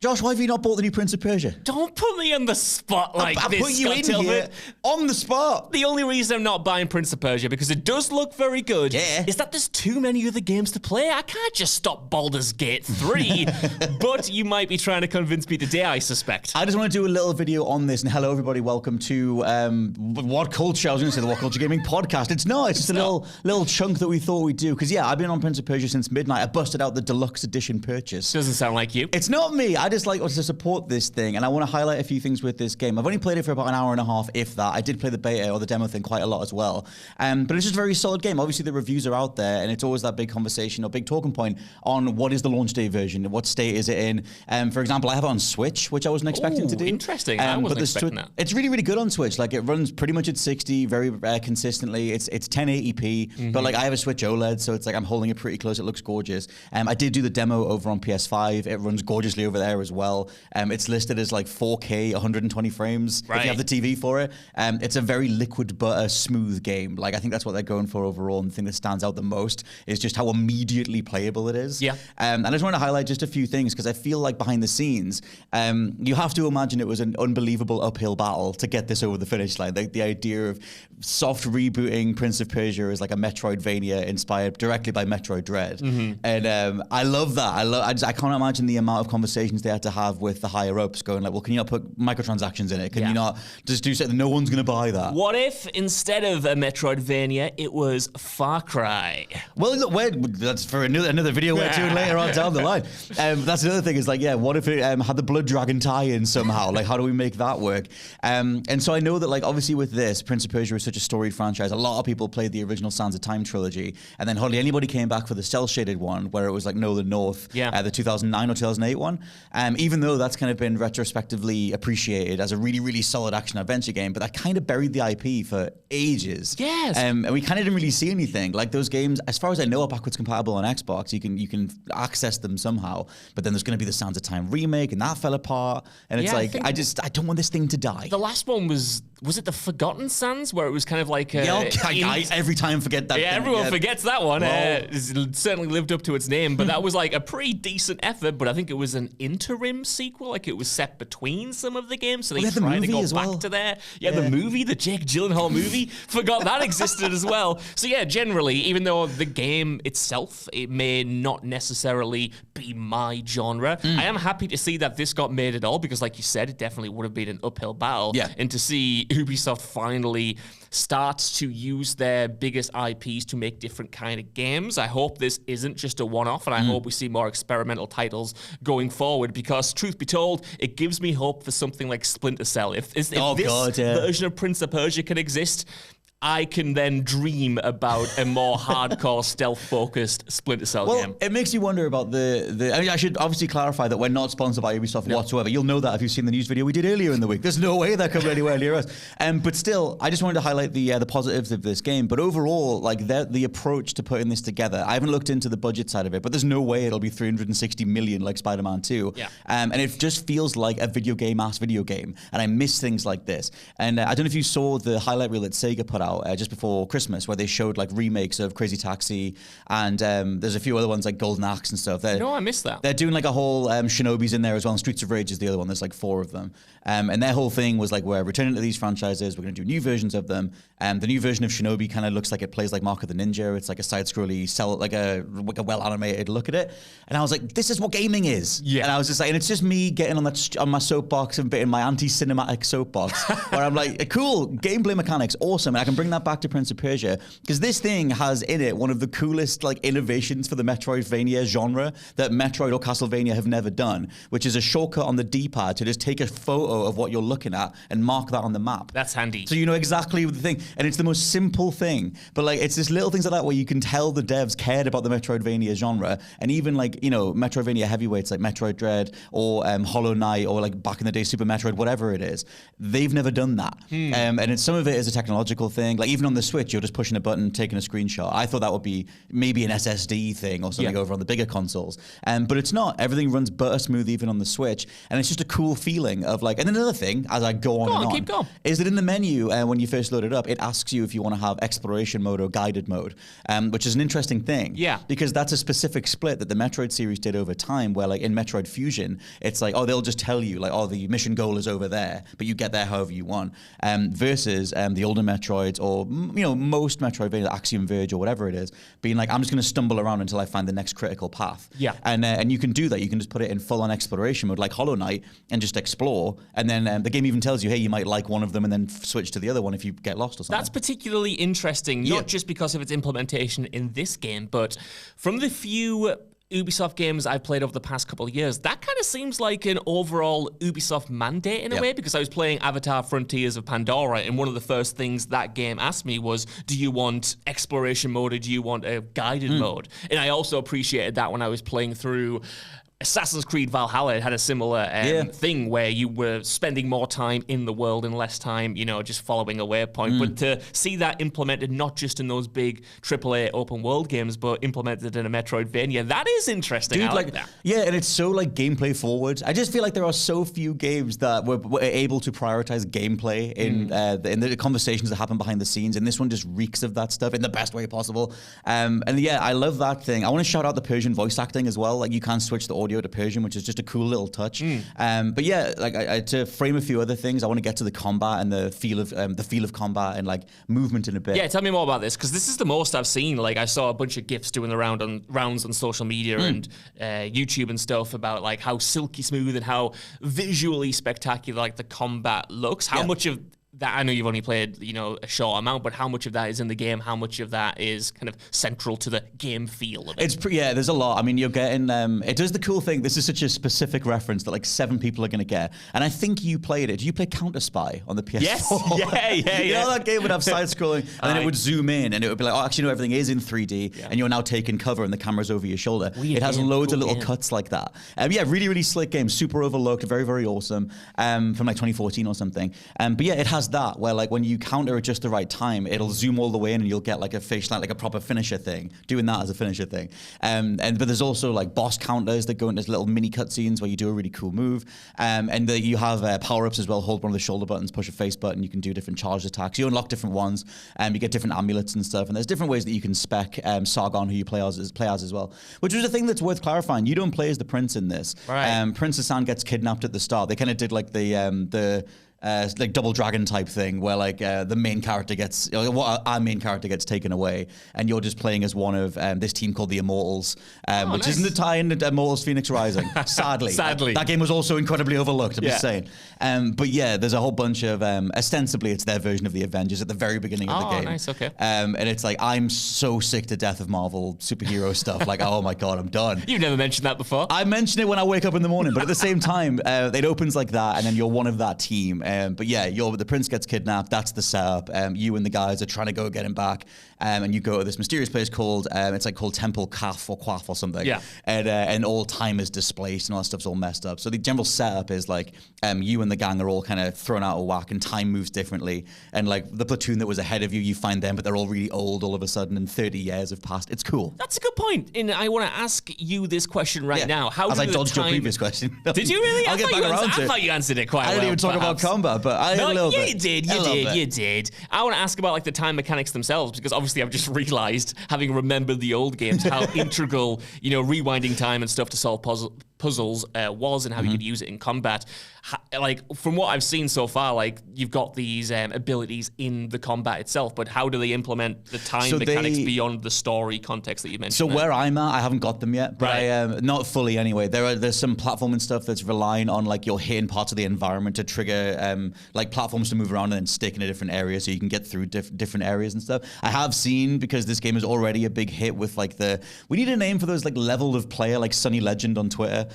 Josh, why have you not bought the new Prince of Persia? Don't put me on the spot like I this, put you Scott in Tilbert. here on the spot. The only reason I'm not buying Prince of Persia, because it does look very good, is that there's too many other games to play. I can't just stop Baldur's Gate 3, but you might be trying to convince me today, I suspect. I just want to do a little video on this, and hello everybody, welcome to What Culture, I was going to say the What Culture Gaming Podcast. It's just a little chunk that we thought we'd do, because I've been on Prince of Persia since midnight. I busted out the deluxe edition purchase. Doesn't sound like you. It's not me, I just like to support this thing, and I want to highlight a few things with this game. I've only played it for about an hour and a half, if that. I did play the beta or the demo thing quite a lot as well, but it's just a very solid game. Obviously the reviews are out there, and it's always that big conversation or big talking point on what is the launch day version, what state is it in. For example, I have it on Switch, which I wasn't expecting to do. Interesting. I wasn't expecting that. It's really, really good on Switch. Like, it runs pretty much at 60 very consistently. It's 1080p, but like I have a Switch OLED, so it's like I'm holding it pretty close. It looks gorgeous. I did do the demo over on PS5. It runs gorgeously over there as well. It's listed as like 4K, 120 frames if you have the TV for it. It's a very liquid butter, smooth game. Like, I think that's what they're going for overall, and the thing that stands out the most is just how immediately playable it is. And I just want to highlight just a few things, because I feel like behind the scenes, you have to imagine it was an unbelievable uphill battle to get this over the finish line. Like, the idea of soft rebooting Prince of Persia as like a Metroidvania inspired directly by Metroid Dread. And I love that. I can't imagine the amount of conversations they had to have with the higher ups going like, well, can you not put microtransactions in it? Can you not just do something? No one's going to buy that. What if instead of a Metroidvania, it was Far Cry? Well, look, that's for another video we're doing later on down the line. That's another thing is like, what if it had the Blood Dragon tie-in somehow? Like, how do we make that work? And so I know that, like, obviously with this, Prince of Persia is such a storied franchise. A lot of people played the original Sands of Time trilogy, and then hardly anybody came back for the cel-shaded one, where it was like Nolan North, the 2009 or 2008 one. Even though that's kind of been retrospectively appreciated as a really, really solid action-adventure game, but that kind of buried the IP for ages. And we kind of didn't really see anything. Like, those games, as far as I know, are backwards compatible on Xbox. You can access them somehow, but then there's going to be the Sands of Time remake, and that fell apart. And it's like, I don't want this thing to die. The last one was it the Forgotten Sands, where it was kind of like I every time forget that. Everyone forgets that one. It certainly lived up to its name, but that was like a pretty decent effort. But I think it was an interim sequel, like it was set between some of the games, so they tried to go back to there. The movie, the Jake Gyllenhaal movie, forgot that existed as well. So generally, even though the game itself, it may not necessarily be my genre, I am happy to see that this got made at all, because like you said, it definitely would have been an uphill battle. And to see Ubisoft finally starts to use their biggest IPs to make different kind of games. I hope this isn't just a one-off, and I hope we see more experimental titles going forward, because truth be told, it gives me hope for something like Splinter Cell. If this version of Prince of Persia can exist, I can then dream about a more hardcore, stealth-focused Splinter Cell game. It makes you wonder about I mean, I should obviously clarify that we're not sponsored by Ubisoft whatsoever. You'll know that if you've seen the news video we did earlier in the week. There's no way they're coming anywhere near us. But still, I just wanted to highlight the positives of this game. But overall, like, the approach to putting this together, I haven't looked into the budget side of it, but there's no way it'll be 360 million like Spider-Man 2. And it just feels like a video game-ass video game. And I miss things like this. And I don't know if you saw the highlight reel that Sega put out just before Christmas, where they showed like remakes of Crazy Taxi, and there's a few other ones like Golden Axe and stuff. No, I missed that. They're doing like a whole Shinobi's in there as well, and Streets of Rage is the other one. There's like 4 of them. And their whole thing was like, we're returning to these franchises, we're going to do new versions of them. The new version of Shinobi kind of looks like it plays like Mark of the Ninja. It's like a side-scrolly, like a well-animated look at it. And I was like, this is what gaming is. And I was just like, and it's just me getting on my soapbox and bit in my anti-cinematic soapbox, where I'm like, cool, gameplay mechanics, awesome. And I can bring that back to Prince of Persia, because this thing has in it one of the coolest like innovations for the Metroidvania genre that Metroid or Castlevania have never done, which is a shortcut on the D-pad to just take a photo of what you're looking at and mark that on the map. That's handy. So you know exactly the thing, and it's the most simple thing, but like it's just little things like that where you can tell the devs cared about the Metroidvania genre. And even like, you know, Metroidvania heavyweights like Metroid Dread or Hollow Knight, or like back in the day Super Metroid, whatever it is, they've never done that. And some of it is a technological thing. everything. Like even on the Switch, you're just pushing a button, taking a screenshot. I thought that would be maybe an SSD thing or something over on the bigger consoles. But it's not. Everything runs butter smooth even on the Switch. And it's just a cool feeling of like, and then another thing, as I go on, keep going. is that in the menu, when you first load it up, it asks you if you want to have exploration mode or guided mode, which is an interesting thing. Yeah. Because that's a specific split that the Metroid series did over time, where like in Metroid Fusion, it's like, oh, they'll just tell you like, oh, the mission goal is over there, but you get there however you want. Versus the older Metroids or, most Metroidvania, Axiom Verge or whatever it is, being like, I'm just going to stumble around until I find the next critical path. Yeah. And you can do that. You can just put it in full on exploration mode, like Hollow Knight, and just explore. And then the game even tells you, hey, you might like one of them and then switch to the other one if you get lost or something. That's particularly interesting, not just because of its implementation in this game, but from the few Ubisoft games I've played over the past couple of years, that kind of seems like an overall Ubisoft mandate in a way, because I was playing Avatar Frontiers of Pandora, and one of the first things that game asked me was, do you want exploration mode or do you want a guided mode? And I also appreciated that when I was playing through Assassin's Creed Valhalla. It had a similar thing where you were spending more time in the world and less time, just following a waypoint. But to see that implemented not just in those big AAA open world games, but implemented in a Metroidvania, that is interesting. Dude, I like that. Yeah, and it's so like gameplay forward. I just feel like there are so few games that were able to prioritize gameplay in the conversations that happen behind the scenes, and this one just reeks of that stuff in the best way possible. And yeah, I love that thing. I want to shout out the Persian voice acting as well. Like you can switch the audio to Persian, which is just a cool little touch. But yeah, like to frame a few other things, I want to get to the combat and the feel of combat and like movement in a bit. Yeah, tell me more about this, because this is the most I've seen. Like I saw a bunch of GIFs doing the rounds on social media and YouTube and stuff about like how silky smooth and how visually spectacular like the combat looks. How much of that, I know you've only played, a short amount, but how much of that is in the game? How much of that is kind of central to the game feel of it? There's a lot. I mean, you're getting, it does the cool thing. This is such a specific reference that like 7 people are going to get. And I think you played it. Did you play Counter Spy on the PS4? Yes. Yeah. You know that game would have side-scrolling and then it would zoom in and it would be like, oh, actually, no, everything is in 3D and you're now taking cover and the camera's over your shoulder. It has loads of little cuts like that. Really, really slick game. Super overlooked. Very, very awesome. From like 2014 or something. But yeah, it has that where like when you counter at just the right time, it'll zoom all the way in and you'll get like a fish, like a proper finisher thing, doing that as a finisher thing. But there's also like boss counters that go into little mini cutscenes where you do a really cool move. And you have power-ups as well. Hold one of the shoulder buttons, push a face button, you can do different charged attacks. You unlock different ones, you get different amulets and stuff. And there's different ways that you can spec Sargon, who you play as as well. Which was a thing that's worth clarifying. You don't play as the prince in this. Right. Prince Hassan gets kidnapped at the start. They kind of did like the like Double Dragon type thing where like the main character gets, our main character gets taken away and you're just playing as one of this team called the Immortals, which isn't a tie-in to Immortals Phoenix Rising, sadly. That game was also incredibly overlooked, I'm just saying. But yeah, there's a whole bunch of, ostensibly it's their version of the Avengers at the very beginning of the game. Oh, nice, okay. And it's like, I'm so sick to death of Marvel superhero stuff. Like, oh my God, I'm done. You've never mentioned that before. I mention it when I wake up in the morning, but at the same time, it opens like that and then you're one of that team. But yeah, the prince gets kidnapped. That's the setup. You and the guys are trying to go get him back. And you go to this mysterious place called Temple Kaf or Quaff or something. Yeah. And all time is displaced and all that stuff's all messed up. So the general setup is like you and the gang are all kind of thrown out of whack and time moves differently. And like the platoon that was ahead of you, you find them, but they're all really old all of a sudden and 30 years have passed. It's cool. That's a good point. And I want to ask you this question now. How As I dodged your previous question. Did you really? I'll get back around to it. I thought you answered it quite well. I didn't even talk about combat, but I a little bit. You did. I want to ask about like the time mechanics themselves, because obviously I've just realized, having remembered the old games, how integral, rewinding time and stuff to solve puzzles was and how you could use it in combat. Like from what I've seen so far, like you've got these abilities in the combat itself, but how do they implement the time mechanics beyond the story context that you mentioned? So where I'm at, I haven't got them yet, but not fully anyway. There's some platforming stuff that's relying on like you're hitting parts of the environment to trigger like platforms to move around and then stick in a different area so you can get through different areas and stuff. I have seen, because this game is already a big hit with like we need a name for those like level of player, like Sunny Legend on Twitter,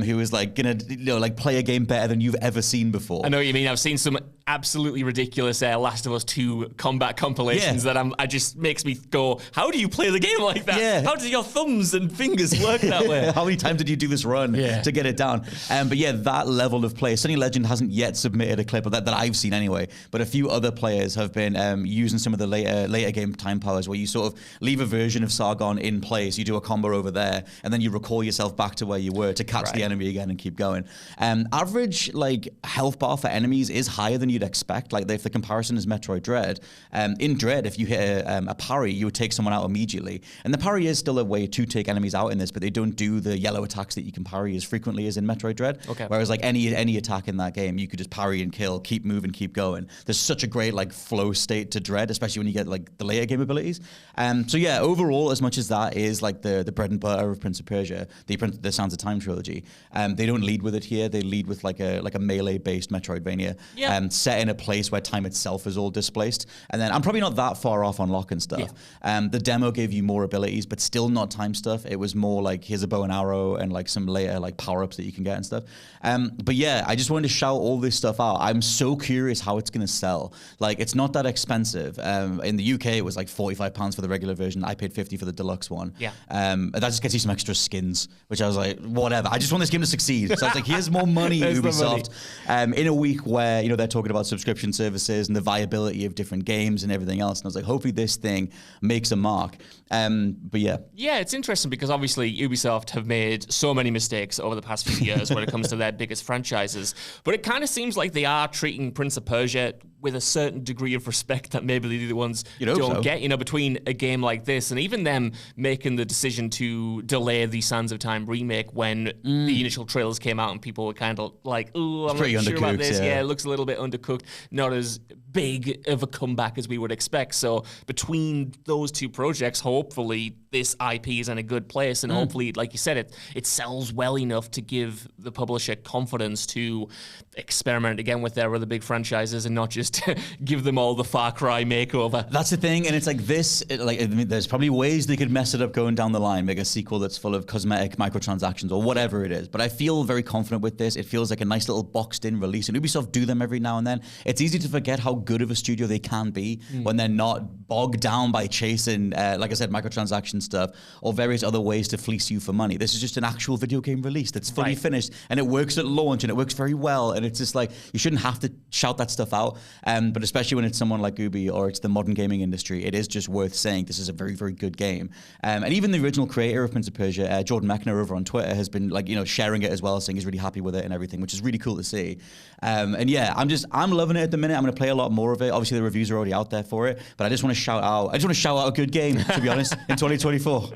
who is like gonna like play a game better than you've ever seen before. I know what you mean. I've seen some absolutely ridiculous Last of Us 2 combat compilations that I just makes me go, how do you play the game like that? Yeah. How do your thumbs and fingers work that way? How many times did you do this run to get it down? But yeah, that level of play. Sunny Legend hasn't yet submitted a clip of that I've seen anyway, but a few other players have been using some of the later game time powers where you sort of leave a version of Sargon in place, you do a combo over there, and then you recall yourself back to where you were to catch the enemy again and keep going. Average like health bar for enemies is higher than you'd expect. Like if the comparison is Metroid Dread, in Dread, if you hit a parry, you would take someone out immediately. And the parry is still a way to take enemies out in this, but they don't do the yellow attacks that you can parry as frequently as in Metroid Dread. Okay. Whereas like any attack in that game, you could just parry and kill, keep moving, keep going. There's such a great like flow state to Dread, especially when you get like the later game abilities. So yeah, overall, as much as that is like the bread and butter of Prince of Persia, the Sands of Time trilogy, they don't lead with it here. They lead with like a melee-based Metroidvania, set in a place where time itself is all displaced. And then I'm probably not that far off on lock and stuff. The demo gave you more abilities, but still not time stuff. It was more like here's a bow and arrow and like some later like power-ups that you can get and stuff. But yeah, I just wanted to shout all this stuff out. I'm so curious how it's gonna sell. Like it's not that expensive. In the UK, it was like £45 for the regular version. I paid 50 for the deluxe one. That just gets you some extra skins, which I was like, whatever. I just want this game to succeed. So I was like, here's more money, Ubisoft. In a week where they're talking about subscription services and the viability of different games and everything else. And I was like, hopefully this thing makes a mark. But yeah. Yeah, it's interesting because obviously Ubisoft have made so many mistakes over the past few years when it comes to their biggest franchises. But it kind of seems like they are treating Prince of Persia with a certain degree of respect that maybe the other ones don't get, between a game like this and even them making the decision to delay the Sands of Time remake when the initial trailers came out and people were kind of like, oh, I'm not sure about this. Yeah, it looks a little bit undercooked, not as big of a comeback as we would expect. So between those two projects, hopefully this IP is in a good place and hopefully, like you said, it sells well enough to give the publisher confidence to experiment again with their other big franchises and not just give them all the Far Cry makeover. That's the thing, and it's like this, there's probably ways they could mess it up going down the line, make a sequel that's full of cosmetic microtransactions or whatever it is, but I feel very confident with this. It feels like a nice little boxed-in release, and Ubisoft do them every now and then. It's easy to forget how good of a studio they can be when they're not bogged down by chasing, like I said, microtransaction stuff or various other ways to fleece you for money. This is just an actual video game release that's fully finished, and it works at launch, and it works very well, and it's just like, you shouldn't have to shout that stuff out, but especially when it's someone like Ubi or it's the modern gaming industry, it is just worth saying this is a very, very good game. And even the original creator of Prince of Persia, Jordan Mechner over on Twitter, has been like, sharing it as well, saying he's really happy with it and everything, which is really cool to see. And yeah, I'm loving it at the minute. I'm going to play a lot more of it. Obviously, the reviews are already out there for it, but I just want to shout out a good game, to be honest, in 2024.